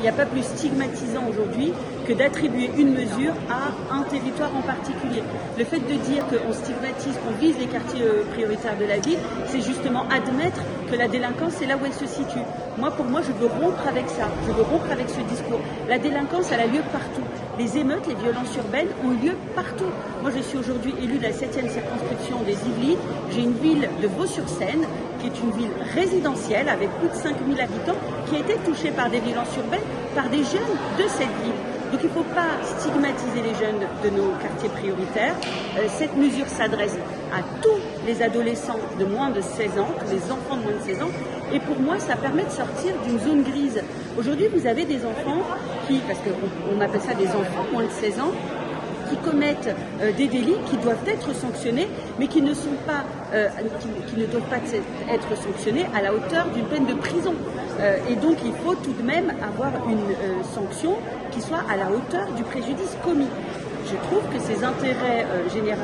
il n'y a pas plus stigmatisant aujourd'hui que d'attribuer une mesure à un territoire en particulier. Le fait de dire qu'on stigmatise, qu'on vise les quartiers prioritaires de la ville, c'est justement admettre que la délinquance, c'est là où elle se situe. Pour moi, je veux rompre avec ça, je veux rompre avec ce discours. La délinquance, elle a lieu partout. Les émeutes, les violences urbaines ont eu lieu partout. Moi, je suis aujourd'hui élue de la 7e circonscription des Yvelines. J'ai une ville de Vaux-sur-Seine, qui est une ville résidentielle avec plus de 5000 habitants, qui a été touchée par des violences urbaines, par des jeunes de cette ville. Donc il ne faut pas stigmatiser les jeunes de nos quartiers prioritaires. Cette mesure s'adresse à tous les adolescents de moins de 16 ans, tous les enfants de moins de 16 ans. Et pour moi, ça permet de sortir d'une zone grise. Aujourd'hui, vous avez des enfants parce qu'on appelle ça des enfants moins de 16 ans, qui commettent des délits qui doivent être sanctionnés, mais qui ne sont pas, qui ne doivent pas être sanctionnés à la hauteur d'une peine de prison. Et donc, il faut tout de même avoir une sanction qui soit à la hauteur du préjudice commis. Je trouve que ces intérêts généraux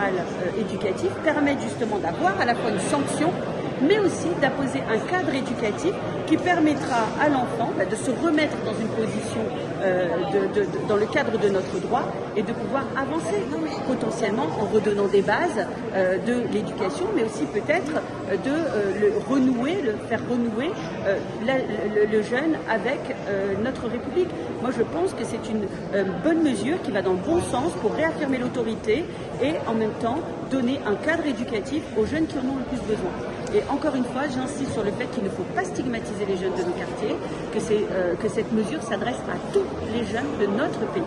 éducatifs permettent justement d'avoir à la fois une sanction, mais aussi d'apposer un cadre éducatif qui permettra à l'enfant de se remettre dans une position dans le cadre de notre droit et de pouvoir avancer potentiellement en redonnant des bases de l'éducation, mais aussi peut-être de faire renouer le jeune avec notre République. Moi, je pense que c'est une bonne mesure qui va dans le bon sens pour réaffirmer l'autorité et en même temps donner un cadre éducatif aux jeunes qui en ont le plus besoin. Et encore une fois, j'insiste sur le fait qu'il ne faut pas stigmatiser les jeunes de nos quartiers, que cette mesure s'adresse à tous les jeunes de notre pays.